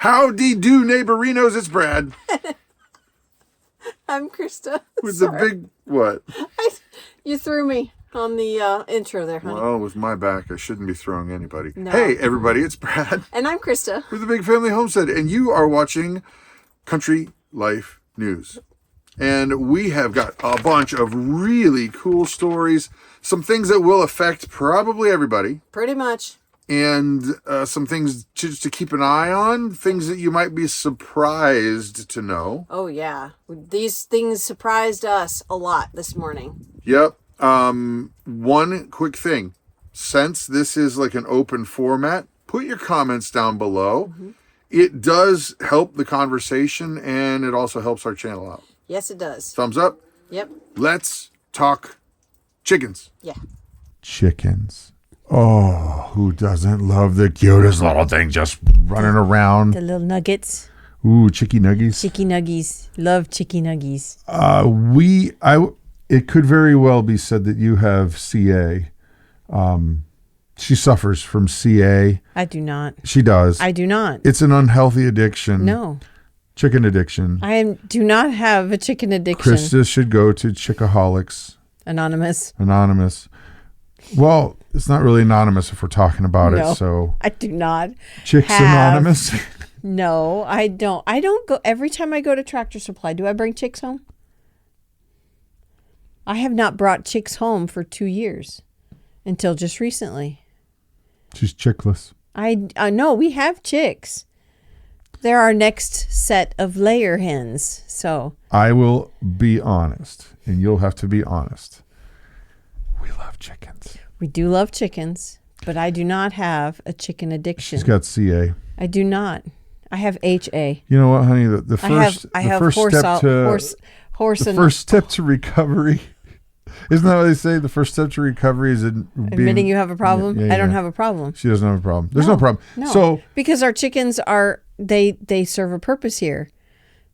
Howdy do, neighborinos. It's Brad. I'm Christa. With the big, what? You threw me on the intro there, honey. Well, with my back, I shouldn't be throwing anybody. No. Hey, everybody, it's Brad. And I'm Christa. With the Big Family Homestead. And you are watching Country Life News. And we have got a bunch of really cool stories. Some things that will affect probably everybody. Pretty much. And some things just to keep an eye on. Things that you might be surprised to know. Oh, yeah. These things surprised us a lot this morning. Yep. One quick thing. Since this is like an open format, put your comments down below. Mm-hmm. It does help the conversation, and it also helps our channel out. Yes, it does. Thumbs up. Yep. Let's talk chickens. Yeah. Chickens. Oh, who doesn't love the cutest little thing just running around? The little nuggets. Ooh, chicky nuggies. Chicky nuggies. Love chicky nuggies. It could very well be said that you have CA. She suffers from CA. I do not. She does. I do not. It's an unhealthy addiction. No. Chicken addiction. Do not have a chicken addiction. Christa should go to Chickaholics. Anonymous. Well, it's not really anonymous if we're talking about it. So I do not. Chicks Anonymous. No, I don't. I don't go every time I go to Tractor Supply. Do I bring chicks home? I have not brought chicks home for 2 years until just recently. She's chickless. I know we have chicks. They're our next set of layer hens. So I will be honest, and you'll have to be honest. We love chickens. We do love chickens, but I do not have a chicken addiction. She's got CA. I do not. I have HA. You know what, honey? The first step to recovery. Isn't that what they say? The first step to recovery is admitting you have a problem. I don't have a problem. She doesn't have a problem. There's no problem. No. So because our chickens are they serve a purpose here.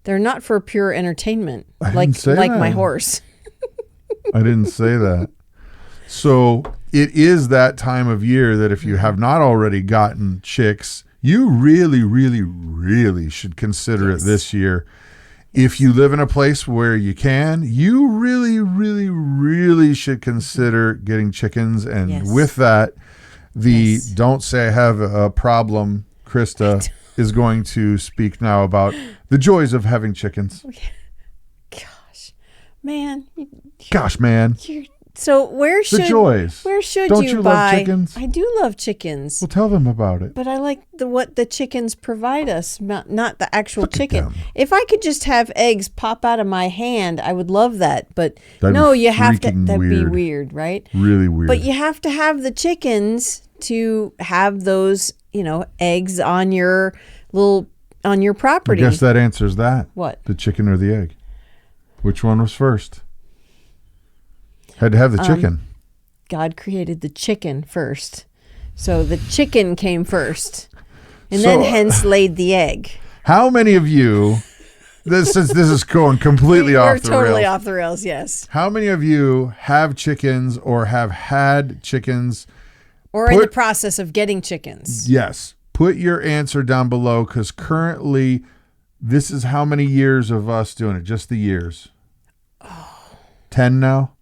They're not for pure entertainment, like my horse. I didn't say that. So it is that time of year that if you have not already gotten chicks, you really, really, really should consider it this year. If you live in a place where you can, you really, really, really should consider getting chickens. And with that, don't say I have a problem, Christa is going to speak now about the joys of having chickens. Gosh, man. So where should Don't you you buy? Love chickens? I do love chickens. Well, tell them about it. But I like what the chickens provide us, not the actual chicken. If I could just have eggs pop out of my hand, I would love that. But you have to. That'd be weird, right? Really weird. But you have to have the chickens to have those, eggs on your property. I guess that answers that. What? The chicken or the egg? Which one was first? Had to have the chicken. God created the chicken first. So the chicken came first. And then hence laid the egg. How many of you, since this is going completely off the rails. We're totally off the rails, yes. How many of you have chickens or have had chickens? Or in the process of getting chickens? Yes. Put your answer down below because currently this is how many years of us doing it? Just the years. 10 now?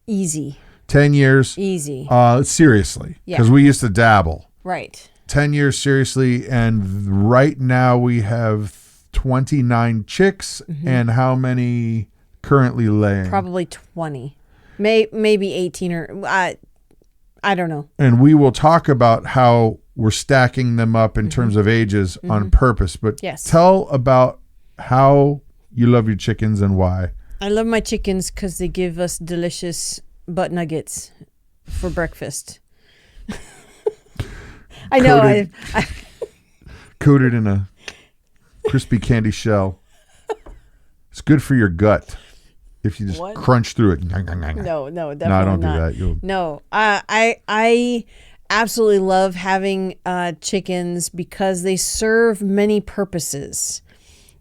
Easy. 10 years. Easy. Seriously. Because we used to dabble. Right. 10 years seriously. And right now we have 29 chicks. Mm-hmm. And how many currently laying? Probably 20. Maybe 18 or I don't know. And we will talk about how we're stacking them up in terms of ages on purpose. But tell about how you love your chickens and why. I love my chickens because they give us delicious butt nuggets for breakfast. I know. I coated in a crispy candy shell. It's good for your gut if you just crunch through it. No, definitely not. No, don't do that. No, I absolutely love having chickens because they serve many purposes.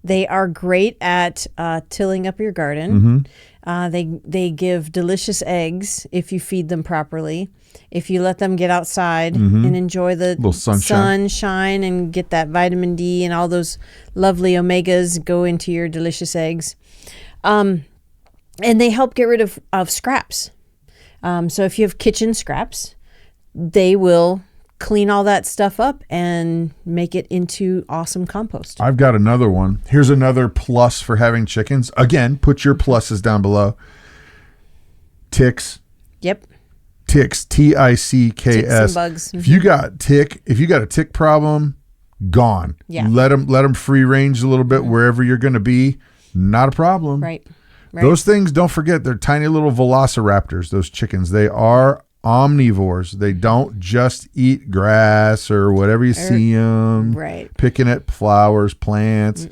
They are great at tilling up your garden. Mm-hmm. They give delicious eggs if you feed them properly. if you let them get outside and enjoy the little sunshine and get that vitamin D and all those lovely omegas go into your delicious eggs. And they help get rid of scraps. So if you have kitchen scraps, they will clean all that stuff up and make it into awesome compost. I've got another one. Here's another plus for having chickens. Again, put your pluses down below. Ticks. Yep. Ticks. Ticks. Ticks and bugs. If you got a tick problem, gone. Yeah. Let them free range a little bit wherever you're going to be. Not a problem. Right. Those things, don't forget, they're tiny little velociraptors, those chickens. They are omnivores. They don't just eat grass or whatever you see them. Right. Picking at flowers, plants.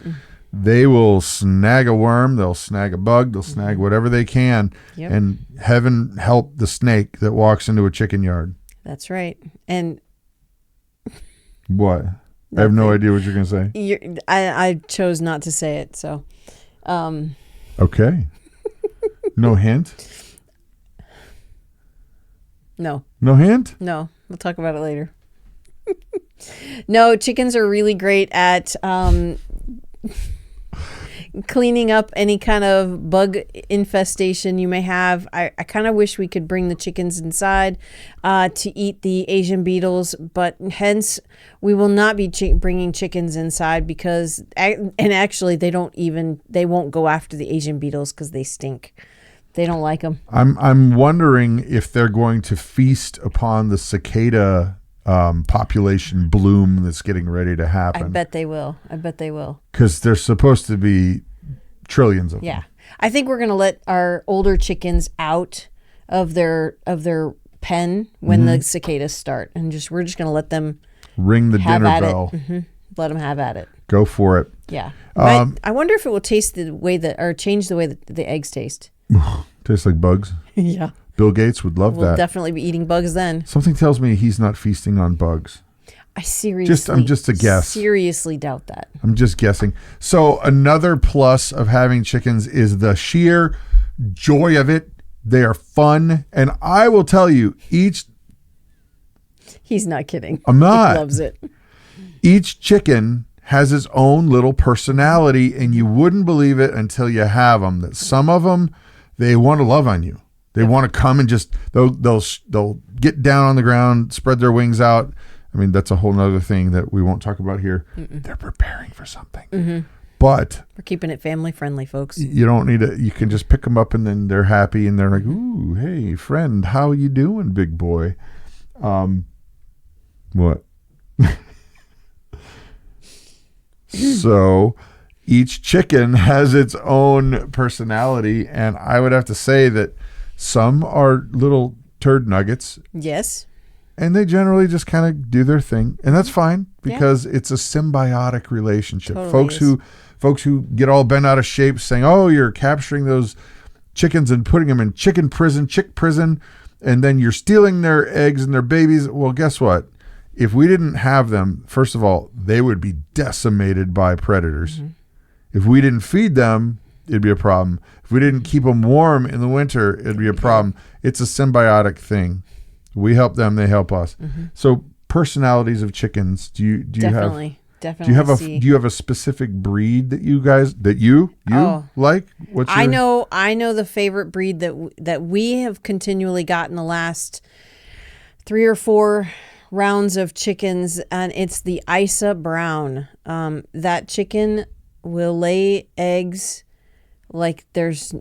They will snag a worm. They'll snag a bug. They'll snag whatever they can. Yep. And heaven help the snake that walks into a chicken yard. That's right. And what? I have no idea what you're going to say. I chose not to say it, so. Okay. No hint? No. No hint? No. We'll talk about it later. No, chickens are really great at cleaning up any kind of bug infestation you may have. I kind of wish we could bring the chickens inside to eat the Asian beetles, but hence we will not be bringing chickens inside because, and actually they won't go after the Asian beetles because they stink. They don't like them. I'm wondering if they're going to feast upon the cicada population bloom that's getting ready to happen. I bet they will. Because there's supposed to be trillions of them. Yeah. I think we're going to let our older chickens out of their pen when the cicadas start. And we're just going to let them ring the dinner bell. Let them have at it. Go for it. Yeah. I wonder if it will taste the way change the way that the eggs taste. Tastes like bugs. Yeah. Bill Gates would love that. We'll definitely be eating bugs then. Something tells me he's not feasting on bugs. I'm just a guess. Seriously doubt that. I'm just guessing. So another plus of having chickens is the sheer joy of it. They are fun. And I will tell you, He's not kidding. I'm not. He loves it. Each chicken has its own little personality, and you wouldn't believe it until you have them. That some of them, they want to love on you. They want to come and just they'll get down on the ground, spread their wings out. I mean, that's a whole nother thing that we won't talk about here. They're preparing for something. But we're keeping it family friendly, folks. You don't need you can just pick them up and then they're happy and they're like, "Ooh, hey, friend, how you doing, big boy?" What? So each chicken has its own personality, and I would have to say that some are little turd nuggets. Yes. And they generally just kind of do their thing, and that's fine because it's a symbiotic relationship. Totally Folks who get all bent out of shape saying, "Oh, you're capturing those chickens and putting them in chick prison, and then you're stealing their eggs and their babies." Well, guess what? If we didn't have them, first of all, they would be decimated by predators. If we didn't feed them, it'd be a problem. If we didn't keep them warm in the winter, it'd be a problem. It's a symbiotic thing. We help them, they help us. So personalities of chickens, do you Definitely. Do you have a specific breed that you like? I know the favorite breed that we have continually gotten the last 3 or 4 rounds of chickens, and it's the Isa Brown. That chicken will lay eggs like there's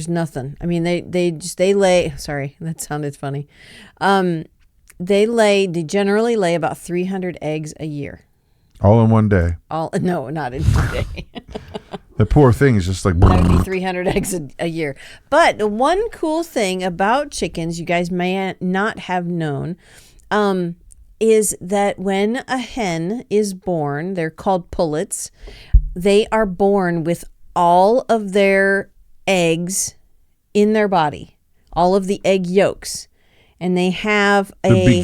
nothing. I mean, they lay. Sorry, that sounded funny. They generally lay about 300 eggs a year. All in one day. No, not in one day. The poor thing is just like that would be 300 eggs a year. But the one cool thing about chickens, you guys may not have known, is that when a hen is born, they're called pullets. They are born with all of their eggs in their body, all of the egg yolks. And they have the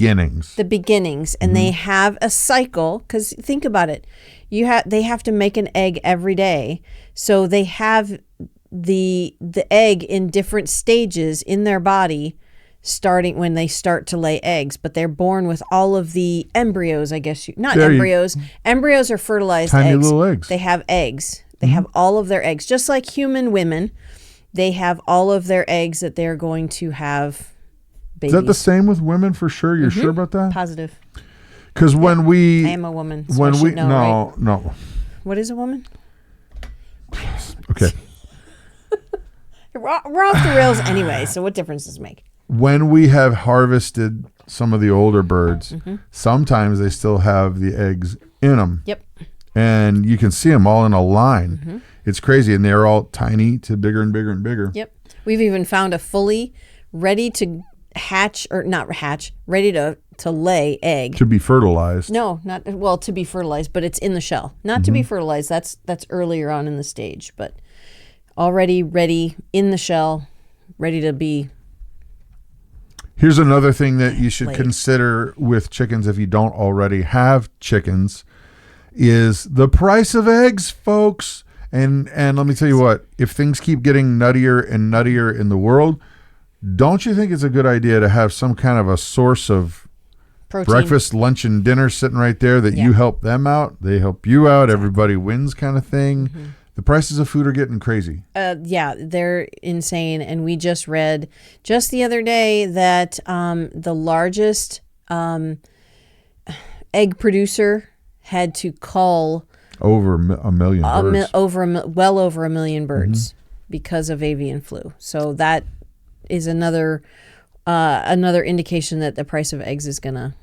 beginnings, and they have a cycle. Because think about it, they have to make an egg every day, so they have the egg in different stages in their body starting when they start to lay eggs, but they're born with all of the embryos, I guess embryos. Embryos are fertilized tiny eggs. little eggs. They have eggs. They have all of their eggs. Just like human women, they have all of their eggs that they're going to have babies. Is that the same with women for sure? You're sure about that? Positive. Because when I am a woman. So when I we should know, right? no. What is a woman? Okay. We're off the rails anyway, so what difference does it make? When we have harvested some of the older birds, sometimes they still have the eggs in them. Yep. And you can see them all in a line. It's crazy. And they're all tiny to bigger and bigger and bigger. Yep. We've even found a fully ready to hatch, or not hatch, ready to lay egg. To be fertilized. No, not, well, to be fertilized, but it's in the shell. Not to be fertilized. That's earlier on in the stage, but already ready in the shell, ready to be. Here's another thing that you should laid. consider with chickens if you don't already have chickens is the price of eggs, folks. And let me tell you what, if things keep getting nuttier and nuttier in the world, don't you think it's a good idea to have some kind of a source of Protein. breakfast, lunch, and dinner sitting right there that you help them out, they help you out, everybody wins kind of thing? The prices of food are getting crazy. Yeah, they're insane. And we just read just the other day that the largest egg producer had to cull Over a million birds. well over a million birds because of avian flu. So that is another indication that the price of eggs is going to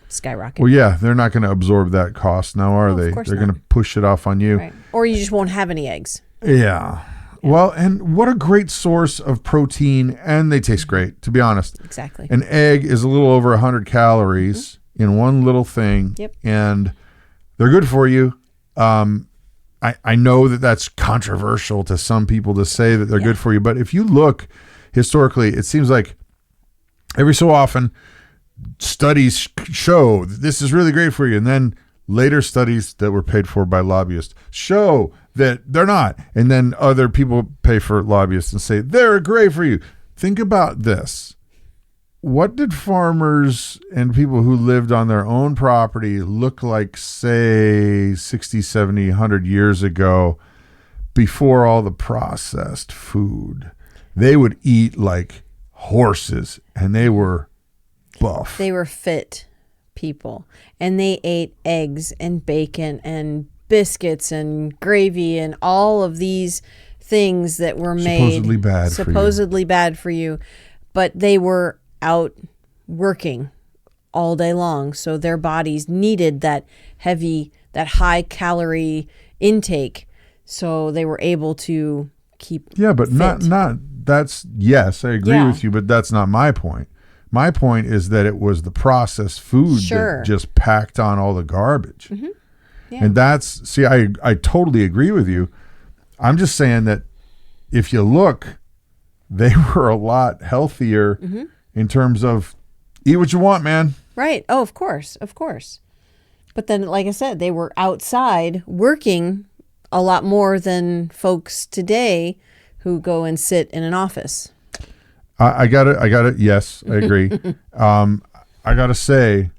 skyrocket. Well, yeah, they're not going to absorb that cost now, are they? They're going to push it off on you. Right. Or you just won't have any eggs. Yeah. Well, and what a great source of protein, and they taste great, to be honest. Exactly. An egg is a little over 100 calories in one little thing, and they're good for you. I know that that's controversial to some people to say that they're good for you, but if you look historically, it seems like every so often studies show that this is really great for you, and then later studies that were paid for by lobbyists show that they're not, and then other people pay for lobbyists and say they're great for you. Think about this. What did farmers and people who lived on their own property look like, say, 60, 70, 100 years ago before all the processed food? They would eat like horses, and they were buff. They were fit people, and they ate eggs and bacon and biscuits and gravy and all of these things that were made supposedly bad for you, but they were out working all day long, so their bodies needed that high calorie intake, so they were able to keep but fit. not that's yes, I agree with you, but that's not my point. My point is that it was the processed food that just packed on all the garbage. And that's, see, I totally agree with you. I'm just saying that if you look, they were a lot healthier in terms of eat what you want, man. Right. Oh, of course. Of course. But then, like I said, they were outside working a lot more than folks today who go and sit in an office. I got it. Yes, I agree. I got to say,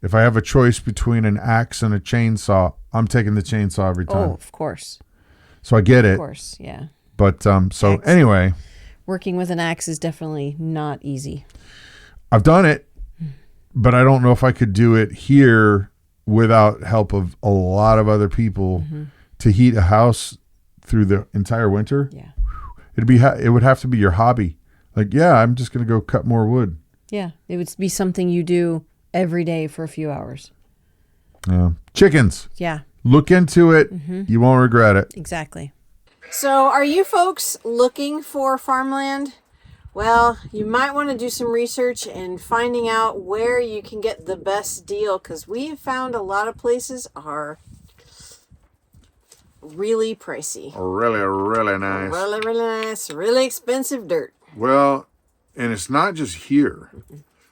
if I have a choice between an axe and a chainsaw, I'm taking the chainsaw every time. Oh, of course. So I get it. Of course, yeah. But anyway. Working with an axe is definitely not easy. I've done it, but I don't know if I could do it here without help of a lot of other people to heat a house through the entire winter. Yeah. It would have to be your hobby. Like, I'm just going to go cut more wood. Yeah. It would be something you do every day for a few hours. Chickens. Yeah. Look into it. You won't regret it. Exactly. So are you folks looking for farmland? Well, you might want to do some research and finding out where you can get the best deal, because we have found a lot of places are really pricey. Really, really nice. Really, really nice. Really expensive dirt. Well, and it's not just here.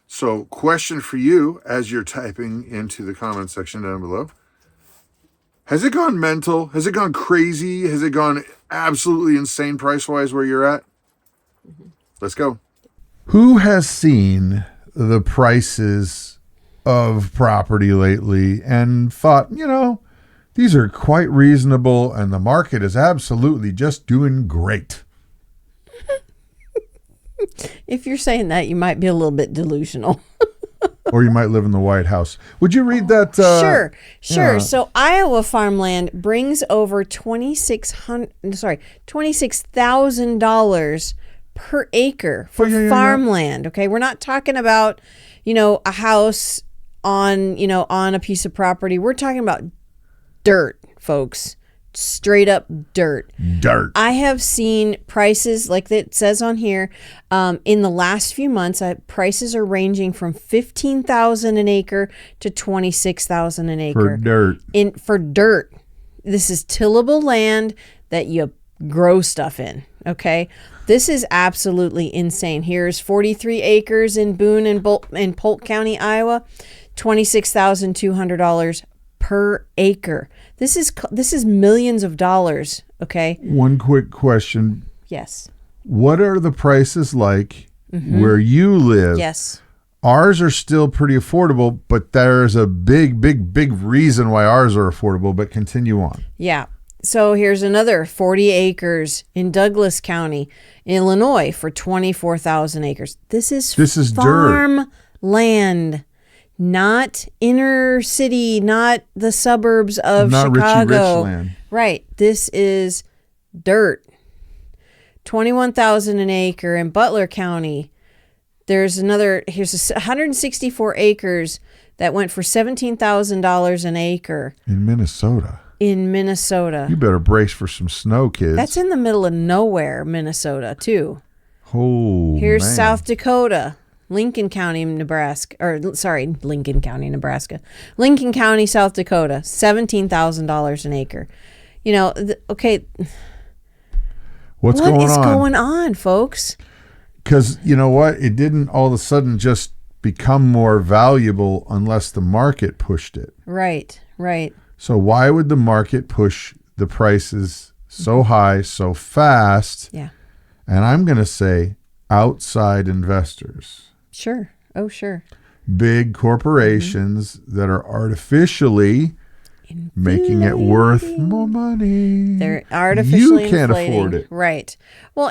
So, question for you as you're typing into the comment section down below. Has it gone mental? Has it gone crazy? Has it gone absolutely insane price-wise where you're at? Let's go. Who has seen the prices of property lately and thought, these are quite reasonable and the market is absolutely just doing great? If you're saying that, you might be a little bit delusional. Or you might live in the White House. Would you read that? Sure. Yeah. So Iowa farmland brings over $26,000 per acre for farmland. Okay, we're not talking about a house on a piece of property. We're talking about dirt, folks. Straight up dirt. I have seen prices like it says on here. In the last few months, prices are ranging from $15,000 an acre to $26,000 an acre for dirt. This is tillable land that you grow stuff in. Okay, this is absolutely insane. Here's 43 acres in Boone and Polk County, Iowa, $26,200 per acre. This is millions of dollars, okay? One quick question. Yes. What are the prices like where you live? Yes. Ours are still pretty affordable, but there's a big, big, big reason why ours are affordable, but continue on. Yeah. So here's another 40 acres in Douglas County, Illinois for 24,000 acres. This is farm land. Not inner city, not the suburbs of Chicago. Not Richie Rich land. Right. This is dirt. 21,000 an acre in Butler County. Here's 164 acres that went for $17,000 an acre. In Minnesota. You better brace for some snow, kids. That's in the middle of nowhere, Minnesota, too. Oh, Here's man. South Dakota. Lincoln County, Nebraska, Lincoln County, South Dakota, $17,000 an acre. Okay. What is going on, folks? Because you know what? It didn't all of a sudden just become more valuable unless the market pushed it. Right. So why would the market push the prices so high, so fast? Yeah. And I'm going to say outside investors. Sure. Oh, sure. Big corporations that are artificially making it worth more money. They're artificially You can't inflating. afford it. Right. Well,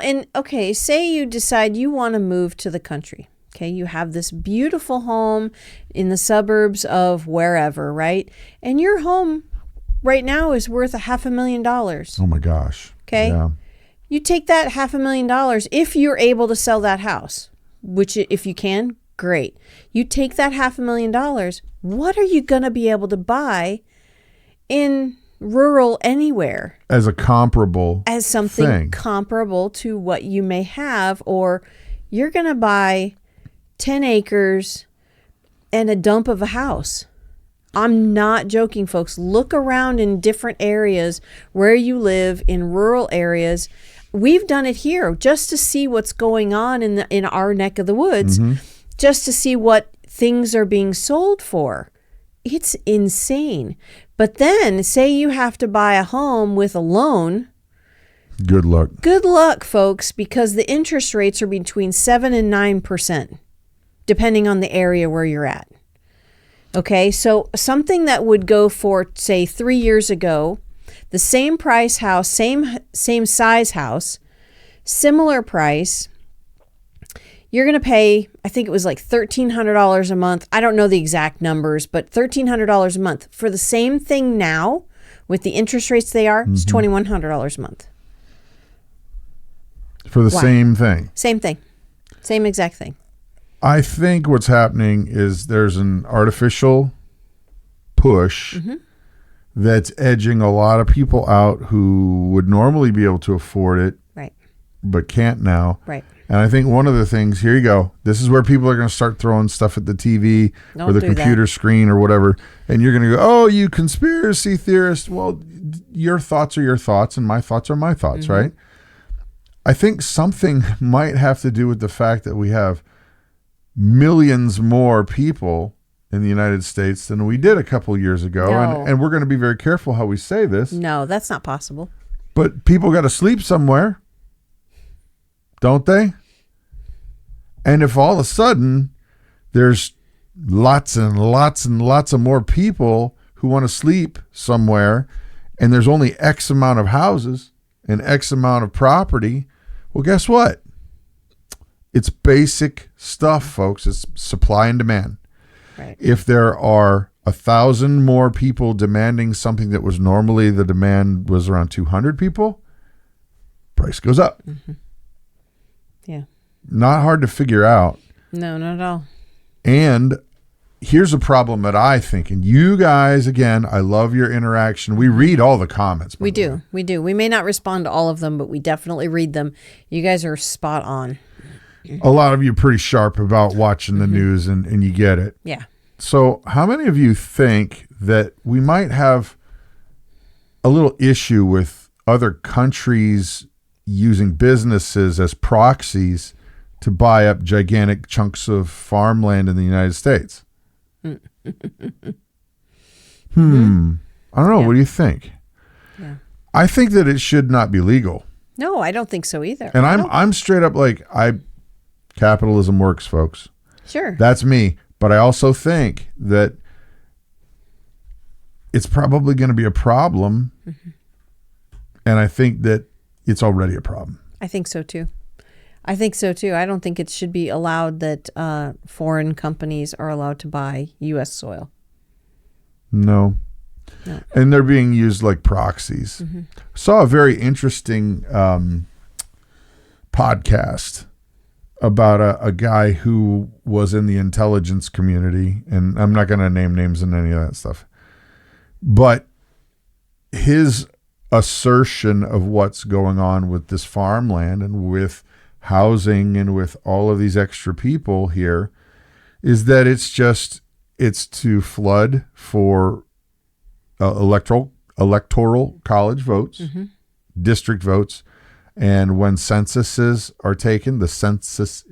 say you decide you want to move to the country. Okay, you have this beautiful home in the suburbs of wherever, right? And your home right now is worth $500,000. Oh my gosh. Okay. Yeah. You take that $500,000 if you're able to sell that house, which if you can, great. You take that $500,000, what are you going to be able to buy in rural anywhere? As something comparable to what you may have, or you're going to buy 10 acres and a dump of a house. I'm not joking, folks. Look around in different areas where you live, in rural areas. We've done it here just to see what's going on in our neck of the woods, just to see what things are being sold for. It's insane. But then say you have to buy a home with a loan. Good luck. Good luck, folks, because the interest rates are between 7 and 9%, depending on the area where you're at. Okay, so something that would go for, say, 3 years ago, the same price house, same size house, similar price, you're going to pay, I think it was like $1,300 a month. I don't know the exact numbers, but $1,300 a month. For the same thing now, with the interest rates they are, it's $2,100 a month. For the same thing? Same thing. Same exact thing. I think what's happening is there's an artificial push that's edging a lot of people out who would normally be able to afford it, right, but can't now. Right. And I think one of the things, here you go, this is where people are going to start throwing stuff at the TV or the computer screen or whatever, and you're going to go, oh, you conspiracy theorist. Well, your thoughts are your thoughts, and my thoughts are my thoughts, right? I think something might have to do with the fact that we have millions more people in the United States than we did a couple years ago. No. And we're going to be very careful how we say this. No, that's not possible. But people got to sleep somewhere, don't they? And if all of a sudden there's lots and lots and lots of more people who want to sleep somewhere, and there's only X amount of houses and X amount of property, well, guess what? It's basic stuff, folks. It's supply and demand. Right. If there are 1,000 more people demanding something that was normally the demand was around 200 people, price goes up. Mm-hmm. Yeah. Not hard to figure out. No, not at all. And here's a problem that I think, and you guys, again, I love your interaction. We read all the comments. We do. We may not respond to all of them, but we definitely read them. You guys are spot on. A lot of you are pretty sharp about watching the news, and you get it. Yeah. So how many of you think that we might have a little issue with other countries using businesses as proxies to buy up gigantic chunks of farmland in the United States? I don't know. Yeah. What do you think? Yeah. I think that it should not be legal. No, I don't think so either. And I'm straight up like, capitalism works, folks. Sure. That's me. But I also think that it's probably going to be a problem. Mm-hmm. And I think that it's already a problem. I think so too. I don't think it should be allowed that foreign companies are allowed to buy U.S. soil. No. And they're being used like proxies. Mm-hmm. Saw a very interesting podcast about a guy who was in the intelligence community, and I'm not going to name names and any of that stuff, but his assertion of what's going on with this farmland and with housing and with all of these extra people here is that it's to flood for electoral college votes, mm-hmm. district votes. And when censuses are taken, the censuses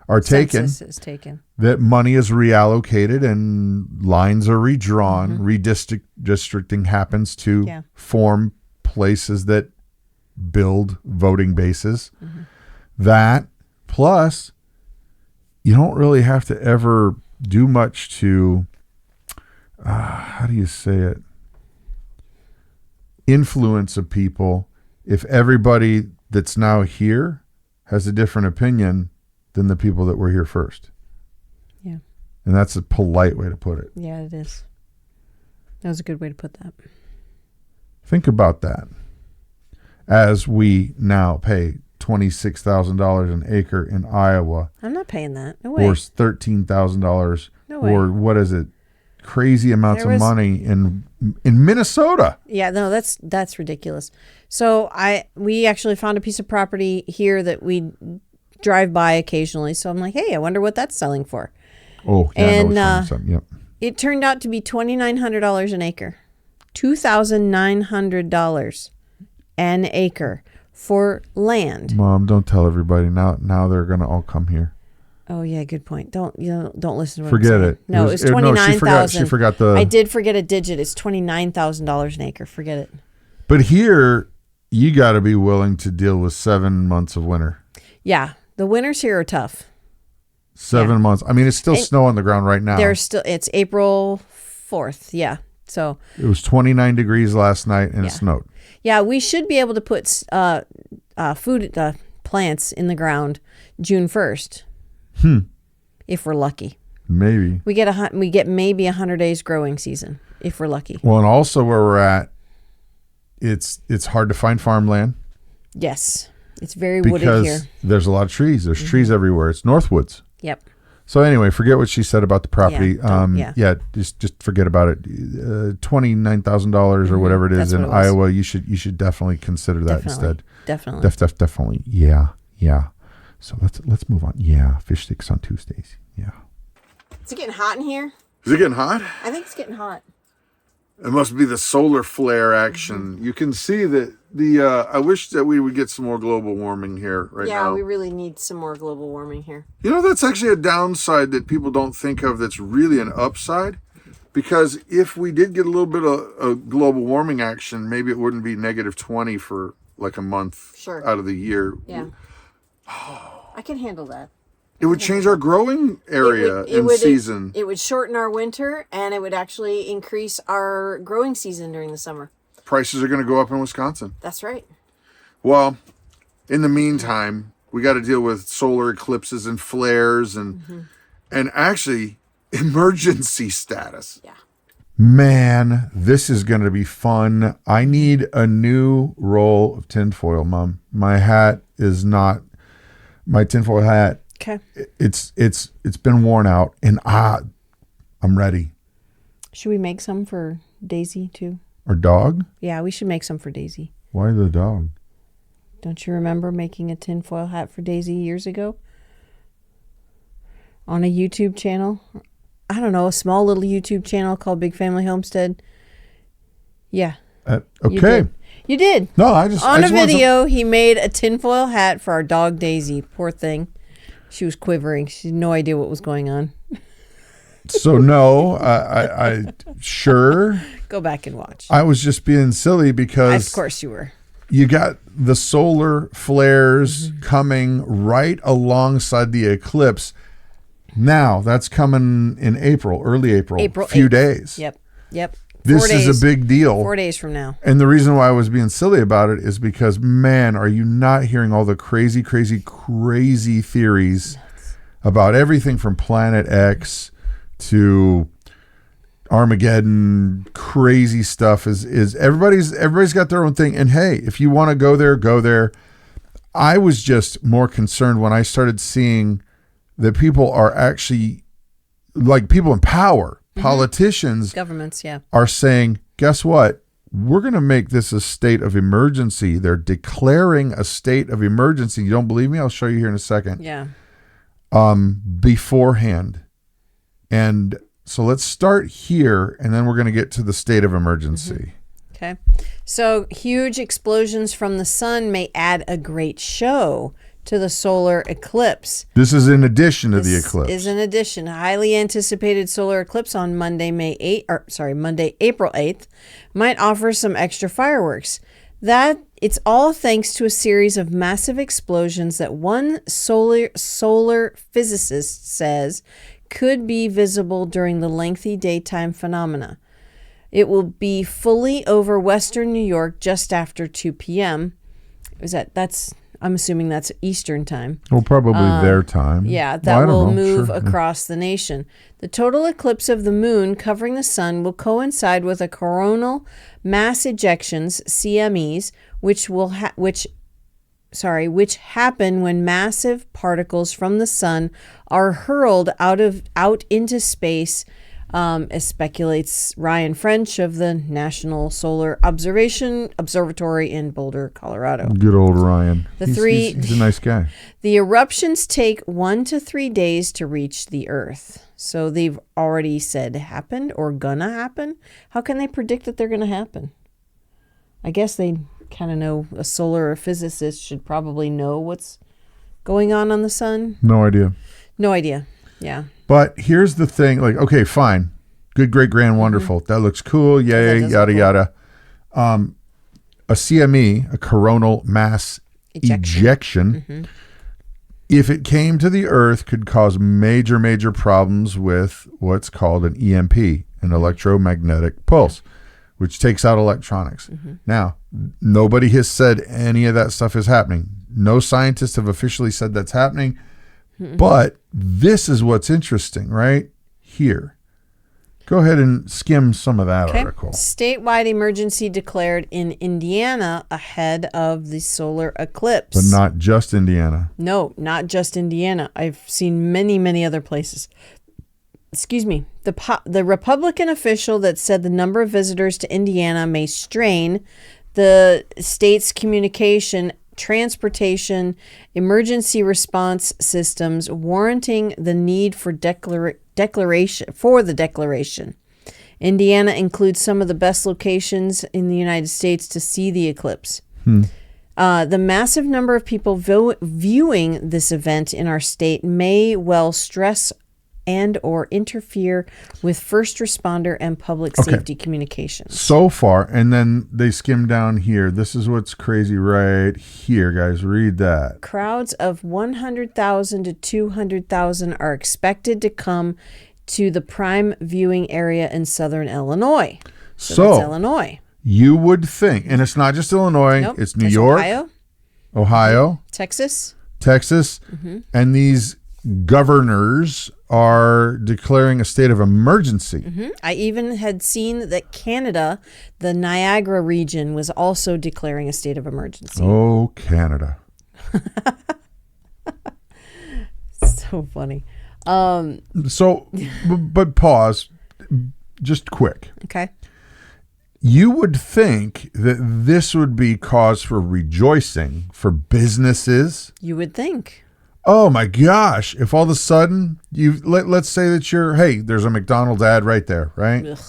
are taken. Census is taken. That money is reallocated and lines are redrawn. Mm-hmm. Redistricting happens to form places that build voting bases. Mm-hmm. That plus, you don't really have to ever do much to, how do you say it? Influence of people if everybody that's now here has a different opinion than the people that were here first. Yeah. And that's a polite way to put it. Yeah, it is. That was a good way to put that. Think about that. As we now pay $26,000 an acre in Iowa. I'm not paying that. No way. Or $13,000. No way. Or what is it? Crazy amounts of money in Minnesota. Yeah, no, that's ridiculous. So we actually found a piece of property here that we drive by occasionally. So I'm like, hey, I wonder what that's selling for. Oh, yeah, and yep. It turned out to be $2,900 an acre, $2,900 an acre for land. Mom, don't tell everybody now. They're gonna all come here. Oh yeah, good point. Don't listen to what Forget I'm saying. it. No, it's $29,000. She forgot the. I did forget a digit. It's $29,000 an acre. Forget it. But here, you got to be willing to deal with 7 months of winter. Yeah, the winters here are tough. 7 months. I mean, it's still snow on the ground right now. It's April 4th. Yeah, so it was 29 degrees last night and it snowed. Yeah, we should be able to put food plants in the ground June 1st. If we're lucky. Maybe. We get maybe 100 days growing season if we're lucky. Well, and also where we're at, it's hard to find farmland. Yes. It's very wooded here. Because there's a lot of trees. There's trees everywhere. It's Northwoods. Yep. So anyway, forget what she said about the property. Just forget about it. $29,000 or whatever it is in Iowa. You should definitely consider that instead. Definitely. Definitely. Yeah. So let's move on. Yeah, fish sticks on Tuesdays. Yeah. Is it getting hot in here? Is it getting hot? I think it's getting hot. It must be the solar flare action. Mm-hmm. You can see that I wish that we would get some more global warming here now. Yeah, we really need some more global warming here. You know, that's actually a downside that people don't think of that's really an upside. Because if we did get a little bit of global warming action, maybe it wouldn't be -20 for like a month out of the year. Yeah. I can handle that. It would change our growing area and season. It would shorten our winter, and it would actually increase our growing season during the summer. Prices are going to go up in Wisconsin. That's right. Well, in the meantime, we got to deal with solar eclipses and flares and actually emergency status. Yeah. Man, this is going to be fun. I need a new roll of tinfoil, Mom. My hat is not my tinfoil hat. Okay. It's been worn out, and I'm ready. Should we make some for Daisy too? Or dog? Yeah, we should make some for Daisy. Why the dog? Don't you remember making a tinfoil hat for Daisy years ago? On a YouTube channel? I don't know, a small little YouTube channel called Big Family Homestead. Yeah. Okay. You did. No, I just on a video, he made a tinfoil hat for our dog Daisy. Poor thing. She was quivering. She had no idea what was going on. So no, I sure. Go back and watch. I was just being silly because of course you were. You got the solar flares coming right alongside the eclipse. Now that's coming in April, early April, few 8th. days. Yep. This is a big deal. 4 days from now. And the reason why I was being silly about it is because, man, are you not hearing all the crazy theories about everything from Planet X to Armageddon? Crazy stuff is everybody's got their own thing. And hey, if you want to go there, go there. I was just more concerned when I started seeing that people are actually, like people in power, politicians, governments, are saying, guess what? We're going to make this a state of emergency. They're declaring a state of emergency. You don't believe me? I'll show you here in a second. Yeah. Beforehand. And so let's start here, and then we're going to get to the state of emergency. Okay. So huge explosions from the sun may add a great show to the solar eclipse. This is in addition to the eclipse. Is in addition. A highly anticipated solar eclipse on Monday, April 8th might offer some extra fireworks. That it's all thanks to a series of massive explosions that one solar physicist says could be visible during the lengthy daytime phenomena. It will be fully over western New York just after 2 p.m. I'm assuming that's Eastern time. Well, probably their time. Yeah, that will move across the nation. The total eclipse of the moon covering the sun will coincide with a coronal mass ejections, CMEs, which happen when massive particles from the sun are hurled out into space. As speculates Ryan French of the National Solar Observatory in Boulder, Colorado. Good old Ryan. He's a nice guy. The eruptions take 1 to 3 days to reach the Earth. So they've already said happened or gonna happen. How can they predict that they're gonna happen? I guess they kind of know. A solar physicist should probably know what's going on the sun. No idea. Yeah. But here's the thing, like, okay, fine. Good, great, grand, wonderful. That looks cool. Yay, yada, yada. A CME, a coronal mass ejection, if it came to the Earth, could cause major, major problems with what's called an EMP, an electromagnetic pulse, which takes out electronics. Now, nobody has said any of that stuff is happening. No scientists have officially said that's happening. But this is what's interesting right here. Go ahead and skim some of that article. Statewide emergency declared in Indiana ahead of the solar eclipse. But not just Indiana. No, not just Indiana. I've seen many, many other places. Excuse me. The Republican official that said the number of visitors to Indiana may strain the state's communication, transportation, emergency response systems, warranting the need for the declaration. Indiana includes some of the best locations in the United States to see the eclipse. The massive number of people viewing this event in our state may well stress and or interfere with first responder and public safety communications. So far, and then they skim down here. This is what's crazy right here, guys. Read that. Crowds of 100,000 to 200,000 are expected to come to the prime viewing area in southern Illinois. So that's Illinois. You would think, and it's not just Illinois, Nope, it's New York, Ohio, Texas, and these governors are declaring a state of emergency. I even had seen that Canada, the Niagara region, was also declaring a state of emergency. Oh, Canada. So funny. But pause, just quick. Okay. You would think that this would be cause for rejoicing for businesses. You would think. Oh my gosh! If all of a sudden let's say that hey, there's a McDonald's ad right there, right? Ugh.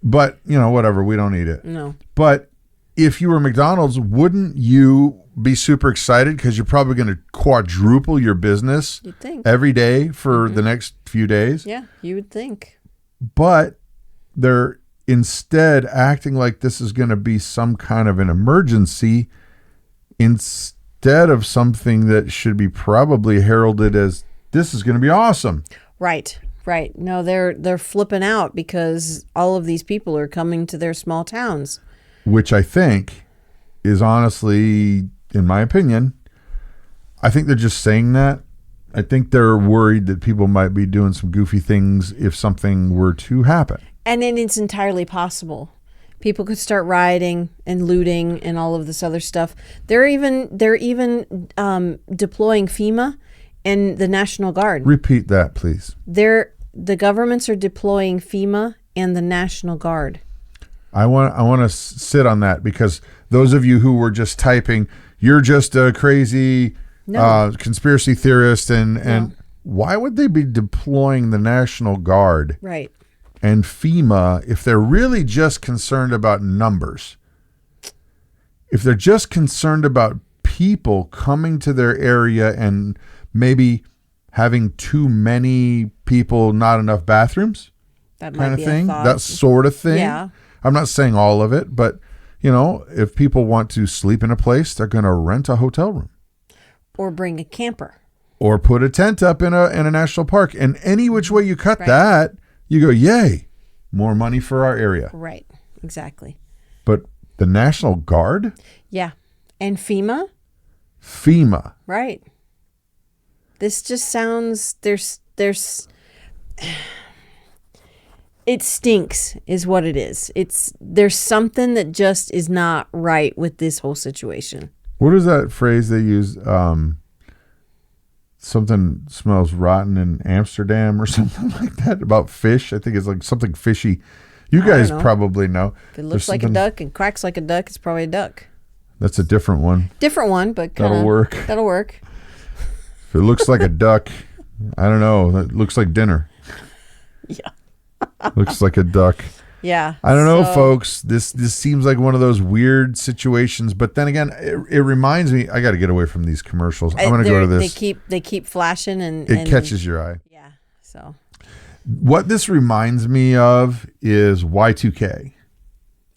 But whatever, we don't need it. No. But if you were McDonald's, wouldn't you be super excited because you're probably going to quadruple your business You'd think. every day for the next few days? Yeah, you would think. But they're instead acting like this is going to be some kind of an emergency instead of something that should be probably heralded as this is going to be awesome. Right. No, they're flipping out because all of these people are coming to their small towns. Which I think is honestly, in my opinion, I think they're just saying that. I think they're worried that people might be doing some goofy things if something were to happen. And then it's entirely possible. People could start rioting and looting and all of this other stuff. They're even deploying FEMA and the National Guard. Repeat that, please. The governments are deploying FEMA and the National Guard. I want to sit on that because those of you who were just typing, you're just a crazy conspiracy theorist, and why would they be deploying the National Guard? Right. And FEMA, if they're really just concerned about numbers, if they're just concerned about people coming to their area and maybe having too many people, not enough bathrooms, That kind might of be thing, a thought. that sort of thing. Yeah. I'm not saying all of it, but if people want to sleep in a place, they're going to rent a hotel room Or bring a camper. or put a tent up in a national park. And any which way you cut that, you go, yay, more money for our area. Right. Exactly. But the National Guard? Yeah. And FEMA? FEMA. Right. This just sounds there's it stinks is what it is. There's something that just is not right with this whole situation. What is that phrase they use? Something smells rotten in Amsterdam or something like that about fish. I think it's like something fishy. You guys probably know. If it looks like a duck and quacks like a duck, it's probably a duck. That's a different one. Different one, but that'll work. That'll work. If it looks like a duck, I don't know. It looks like dinner. Yeah. Looks like a duck. Yeah. I don't know, folks. This seems like one of those weird situations. But then again, it reminds me. I got to get away from these commercials. I'm going to go to this. They keep flashing and it catches your eye. Yeah. So what this reminds me of is Y2K.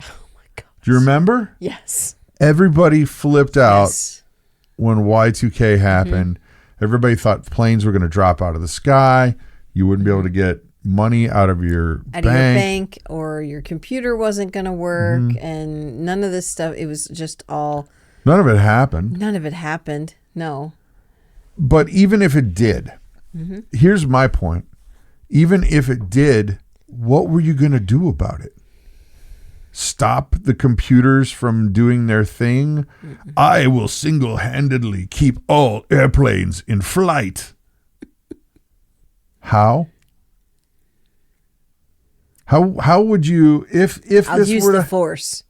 Oh my God. Do you remember? Yes. Everybody flipped out when Y2K happened. Everybody thought planes were going to drop out of the sky. You wouldn't be able to get money out of your bank, or your computer wasn't going to work, and none of this stuff. It was just all. None of it happened. None of it happened. No. But even if it did, here's my point. Even if it did, what were you going to do about it? Stop the computers from doing their thing? I will single-handedly keep all airplanes in flight. How? How would you, if I'll this use were the to, force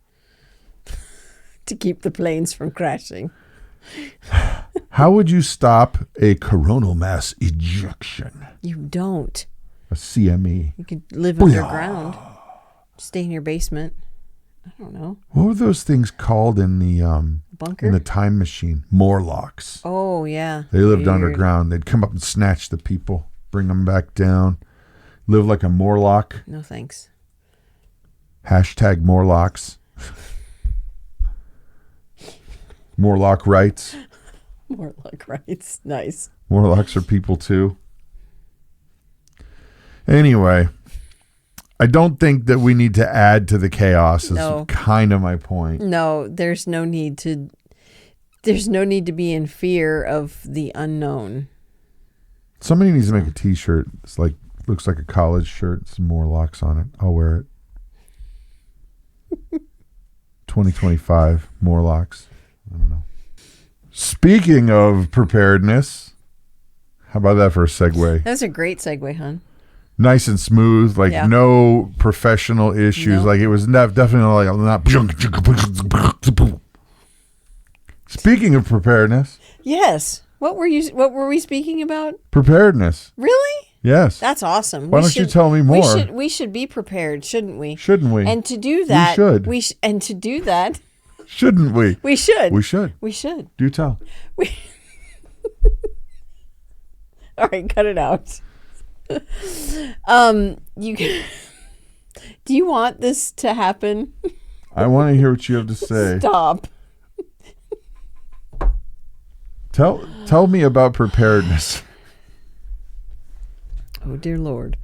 to keep the planes from crashing. how would you stop a coronal mass ejection? You don't. A CME. You could live underground. Stay in your basement. I don't know. What were those things called in the bunker? In the time machine? Morlocks. Oh yeah. They lived Weird. underground. They'd come up and snatch the people. bring them back down. Live like a Morlock. No thanks. Hashtag Morlocks. Morlock rights. Morlock rights. Nice. Morlocks are people too. Anyway, I don't think that we need to add to the chaos is kind of my point. No, there's no need to be in fear of the unknown. Somebody needs to make a t-shirt. It's like looks like a college shirt. Some Morlocks on it. I'll wear it. 2025 Morlocks. I don't know. Speaking of preparedness, how about that for a segue? That's a great segue, hon. Nice and smooth, like no professional issues. Nope. Like it was definitely like not. Speaking of preparedness, yes. What were we speaking about? Preparedness. Really? Yes. That's awesome. Why don't you tell me more? We should be prepared, shouldn't we? Shouldn't we? And to do that, we should. And to do that, shouldn't we? We should. We should. We should. Do tell. All right, cut it out. Do you want this to happen? I want to hear what you have to say. Stop. Tell me about preparedness. Oh, dear Lord.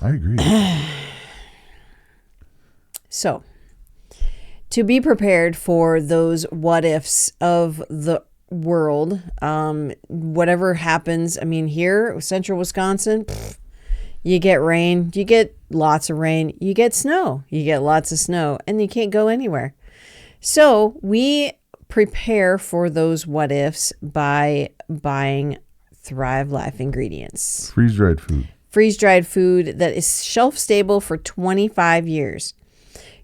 I agree. So, to be prepared for those what ifs of the world, whatever happens. I mean, here, central Wisconsin, you get rain, you get lots of rain, you get snow, you get lots of snow, and you can't go anywhere. So, we prepare for those what ifs by buying Thrive Life ingredients. Freeze-dried food. Freeze-dried food that is shelf-stable for 25 years.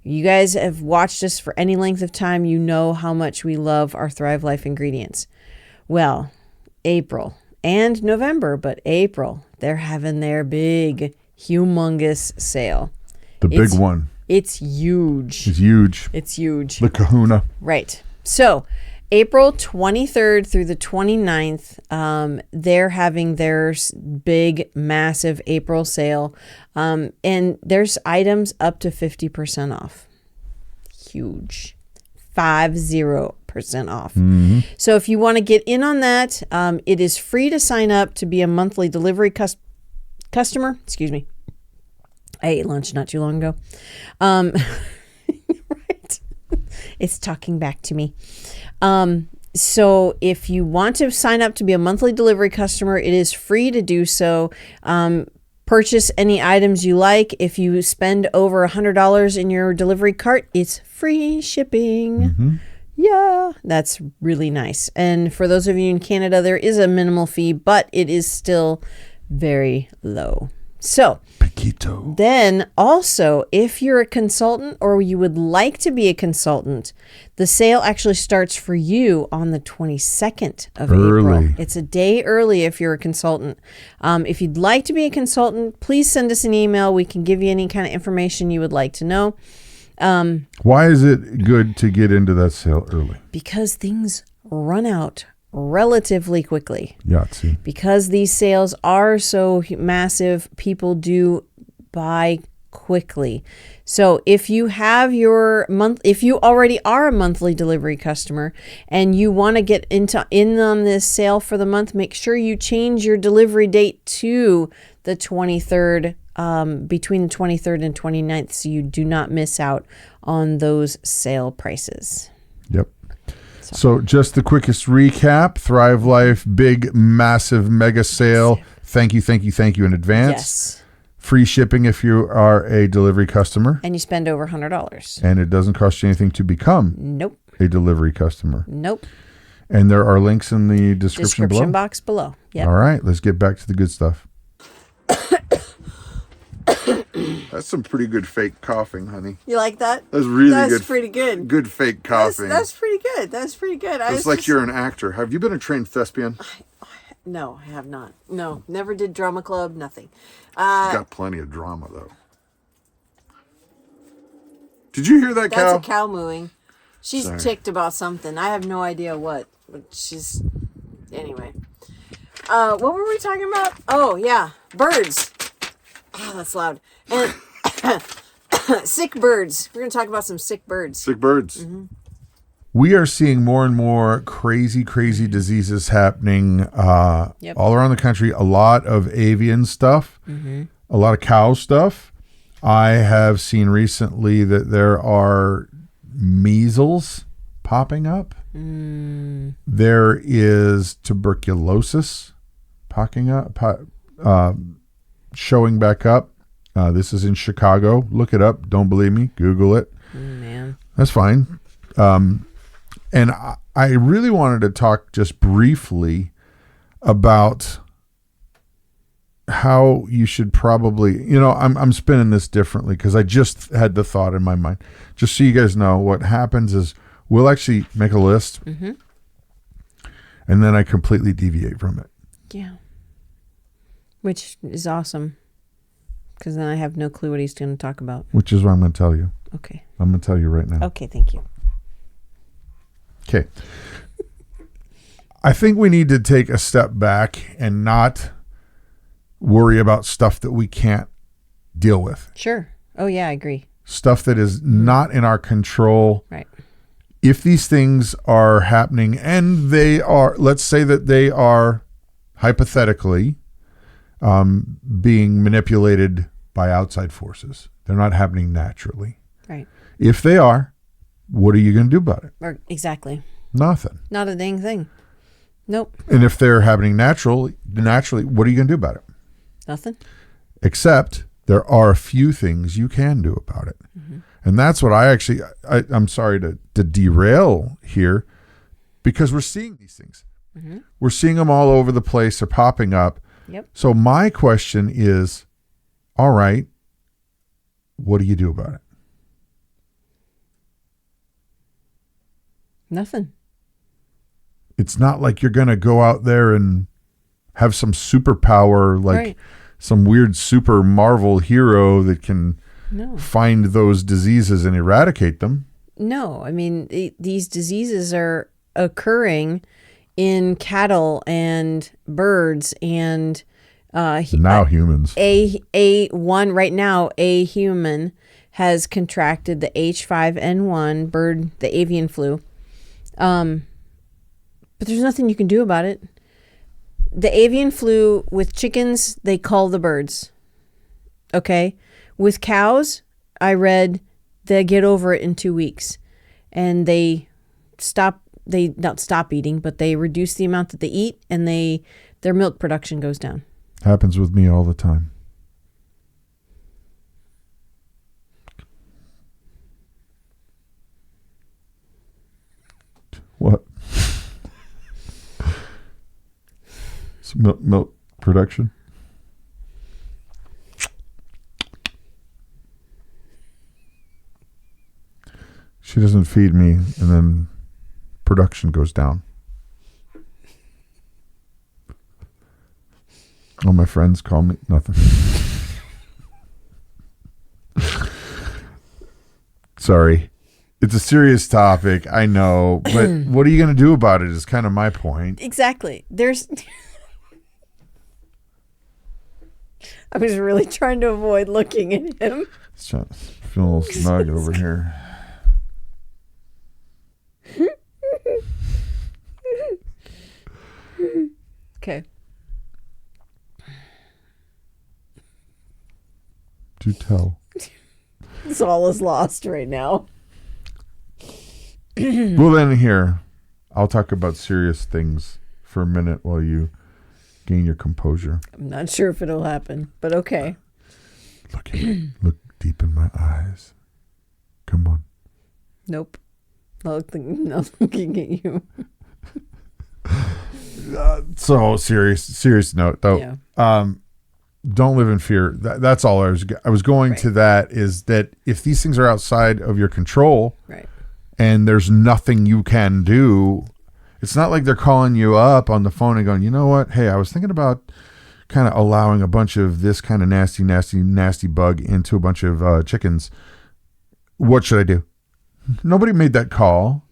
You guys have watched us for any length of time. You know how much we love our Thrive Life ingredients. Well, April and November, but April, they're having their big, humongous sale. The big one. It's huge. It's huge. It's huge. The kahuna. Right. So, April 23rd through the 29th, they're having their big, massive April sale. And there's items up to 50% off. Huge. 50% off. Mm-hmm. So if you want to get in on that, it is free to sign up to be a monthly delivery customer. Excuse me. I ate lunch not too long ago. Right. It's talking back to me. So if you want to sign up to be a monthly delivery customer, it is free to do so. Purchase any items you like. If you spend over $100 in your delivery cart, it's free shipping. Mm-hmm. Yeah, that's really nice. And for those of you in Canada, there is a minimal fee, but it is still very low. So Paquito. Then also, if you're a consultant or you would like to be a consultant, the sale actually starts for you on the 22nd of April. It's a day early if you're a consultant. If you'd like to be a consultant, please send us an email. We can give you any kind of information you would like to know. Why is it good to get into that sale early? Because things run out relatively quickly. Yahtzee. Because these sales are so massive, people do buy quickly. So if you have if you already are a monthly delivery customer and you want to get in on this sale for the month, make sure you change your delivery date to the 23rd, between the 23rd and 29th, so you do not miss out on those sale prices. Yep. So just the quickest recap, Thrive Life, big, massive, mega sale. Thank you in advance. Yes. Free shipping if you are a delivery customer. And you spend over $100. And it doesn't cost you anything to become a delivery customer. Nope. And there are links in the description below. Box below. Yep. All right, let's get back to the good stuff. That's some pretty good fake coughing, honey. You like that? That's really good. That's pretty good. Good fake coughing. That's pretty good. That's pretty good. It's like you're an actor. Have you been a trained thespian? No, I have not. No, never did drama club, nothing. She's got plenty of drama, though. Did you hear that cow? That's a cow mooing. She's ticked about something. I have no idea what, but she's... Anyway. What were we talking about? Oh, yeah. Birds. Oh, that's loud. And sick birds. We're going to talk about some sick birds. Sick birds. We are seeing more and more crazy diseases happening all around the country. A lot of avian stuff, a lot of cow stuff. I have seen recently that there are measles popping up. There is tuberculosis popping up, showing back up. This is in Chicago. Look it up. Don't believe me. Google it. Man. That's fine. And I really wanted to talk just briefly about how you should probably, I'm spinning this differently because I just had the thought in my mind. Just so you guys know, what happens is we'll actually make a list and then I completely deviate from it. Yeah. Which is awesome because then I have no clue what he's going to talk about. Which is what I'm going to tell you. Okay. I'm going to tell you right now. Okay, thank you. Okay. I think we need to take a step back and not worry about stuff that we can't deal with. Sure. Oh, yeah, I agree. Stuff that is not in our control. Right. If these things are happening and they are, let's say that they are hypothetically being manipulated by outside forces. They're not happening naturally. Right. If they are, what are you going to do about it? Exactly. Nothing. Not a dang thing. Nope. And if they're happening naturally, what are you going to do about it? Nothing. Except there are a few things you can do about it. And that's what I'm sorry to derail here because we're seeing these things. We're seeing them all over the place. They're popping up. Yep. So my question is, all right, what do you do about it? Nothing. It's not like you're going to go out there and have some superpower, like some weird super Marvel hero that can find those diseases and eradicate them. No, I mean, these diseases are occurring in cattle and birds and now humans. Right now, a human has contracted the H5N1 bird, the avian flu. But there's nothing you can do about it. The avian flu with chickens, they cull the birds. Okay? With cows, I read they get over it in 2 weeks. And they not stop eating, but they reduce the amount that they eat and their milk production goes down. Happens with me all the time. What? Milk production. She doesn't feed me, and then production goes down. All my friends call me nothing. Sorry. It's a serious topic, I know, but what are you going to do about it is kind of my point. Exactly. I was really trying to avoid looking at him. Feeling a little snug over here. Okay. Do tell. This all is lost right now. Well, then here, I'll talk about serious things for a minute while you gain your composure. I'm not sure if it'll happen, but okay. Look at me. Look deep in my eyes. Come on. Nope. Not looking at you. So serious note though. Yeah. Don't live in fear. That's all I was going to. That is that if these things are outside of your control, right, and there's nothing you can do, it's not like they're calling you up on the phone and going, you know what? Hey, I was thinking about kind of allowing a bunch of this kind of nasty bug into a bunch of chickens. What should I do? Nobody made that call.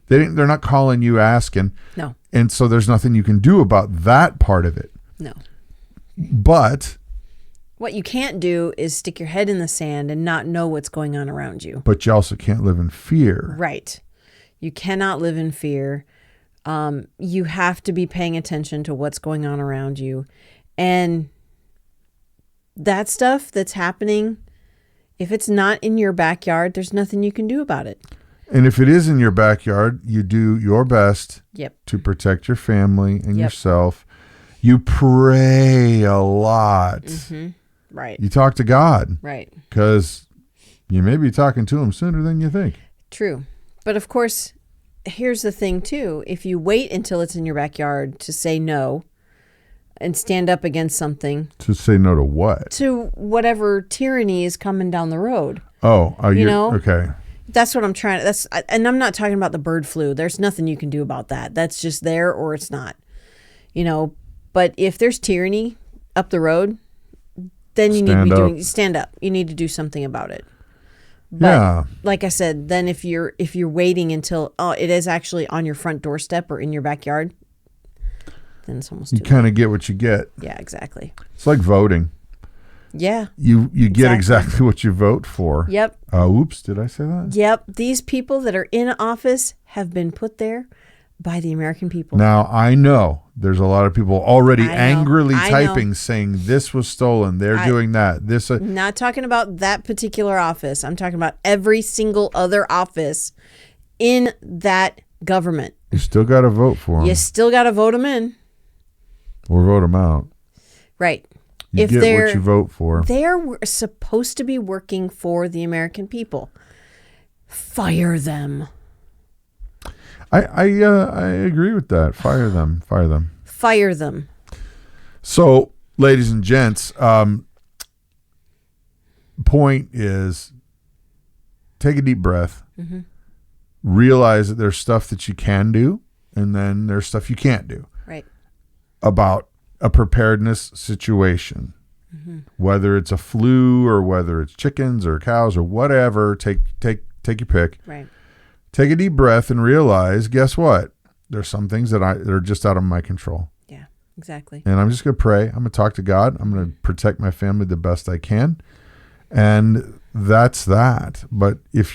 They're not calling you asking. No. And so there's nothing you can do about that part of it. No. But what you can't do is stick your head in the sand and not know what's going on around you. But you also can't live in fear. Right. You cannot live in fear. You have to be paying attention to what's going on around you. And that stuff that's happening, if it's not in your backyard, there's nothing you can do about it. And if it is in your backyard, you do your best to protect your family and yourself. You pray a lot. Mm-hmm. Right. You talk to God. Right. Because you may be talking to him sooner than you think. True. But of course, here's the thing too. If you wait until it's in your backyard to say no and stand up against something. To say no to what? To whatever tyranny is coming down the road. Oh, you know? Okay. That's what I'm trying to, and I'm not talking about the bird flu. There's nothing you can do about that. That's just there or it's not, but if there's tyranny up the road, then you need to be stand up. You need to do something about it. But like I said, then if you're waiting until, it is actually on your front doorstep or in your backyard, then it's almost too late. You kind of get what you get. Yeah, exactly. It's like voting. Yeah. You get exactly what you vote for. Yep. Oops, did I say that? Yep. These people that are in office have been put there by the American people. Now, I know there's a lot of people already angrily typing saying this was stolen. They're doing that. Not talking about that particular office. I'm talking about every single other office in that government. You still got to vote for them. You still got to vote them in. Or vote them out. Right. You get what you vote for. They're supposed to be working for the American people. Fire them. I agree with that. Fire them. Fire them. Fire them. So, ladies and gents, point is take a deep breath. Mm-hmm. Realize that there's stuff that you can do, and then there's stuff you can't do. Right. About a preparedness situation, whether it's a flu or whether it's chickens or cows or whatever, take your pick. Right. Take a deep breath and realize, guess what? There's some things that are just out of my control. Yeah, exactly. And I'm just going to pray. I'm going to talk to God. I'm going to protect my family the best I can. And that's that. But it's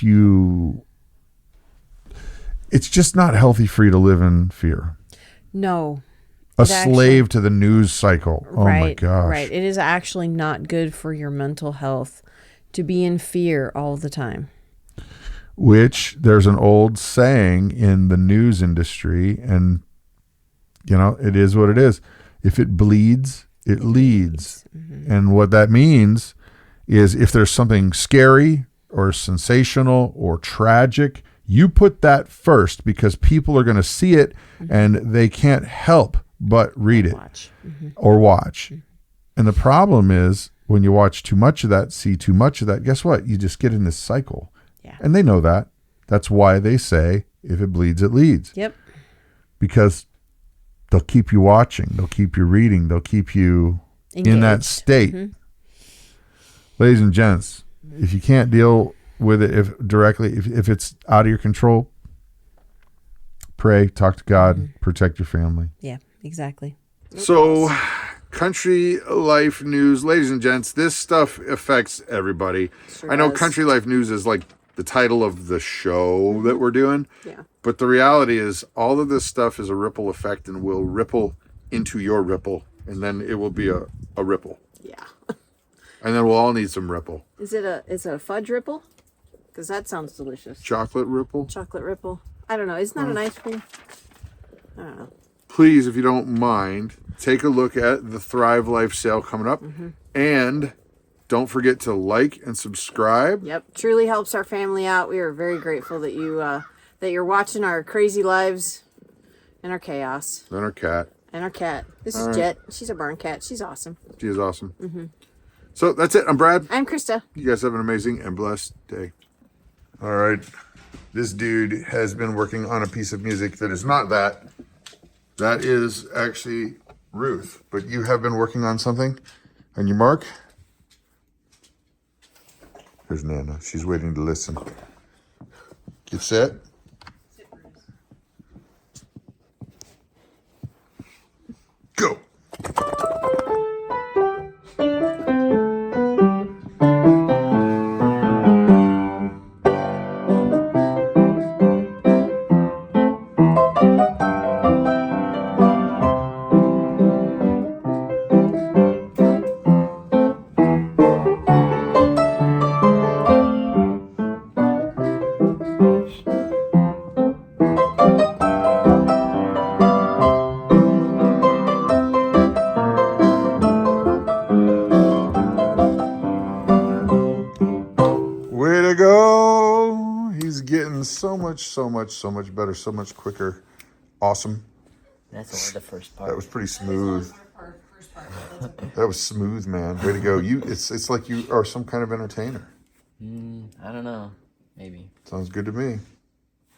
just not healthy for you to live in fear. No. A slave to the news cycle. Oh my gosh. Right. It is actually not good for your mental health to be in fear all the time. Which there's an old saying in the news industry, and it is what it is. If it bleeds, it leads. Mm-hmm. And what that means is if there's something scary or sensational or tragic, you put that first because people are going to see it and they can't help but read it or watch. And the problem is when you watch too much of that, see too much of that, guess what? You just get in this cycle. Yeah. And they know that. That's why they say, if it bleeds, it leads. Yep. Because they'll keep you watching. They'll keep you reading. They'll keep you in that state. Mm-hmm. Ladies and gents, if you can't deal with it if it's out of your control, pray, talk to God, protect your family. Yeah, exactly. So, country life news, ladies and gents, this stuff affects everybody. Sure I know does. Country life news is like the title of the show that we're doing. Yeah. But the reality is all of this stuff is a ripple effect and will ripple into your ripple. And then it will be a ripple. Yeah. And then we'll all need some ripple. Is it a fudge ripple? Because that sounds delicious. Chocolate ripple? Chocolate ripple. I don't know. Isn't that an ice cream? I don't know. Please, if you don't mind, take a look at the Thrive Life sale coming up. And don't forget to like and subscribe. Yep. Truly helps our family out. We are very grateful that you're watching our crazy lives and our chaos. And our cat. And our cat. This is Jet. She's a barn cat. She's awesome. She is awesome. So that's it. I'm Brad. I'm Krista. You guys have an amazing and blessed day. All right. This dude has been working on a piece of music that is not that. That is actually Ruth. But you have been working on something. On your mark. Here's Nana. She's waiting to listen. Get set. so much better, so much quicker. Awesome. That's only the first part. That was pretty smooth. That was smooth, man. Way to go. It's like you are some kind of entertainer. I don't know. Maybe. Sounds good to me.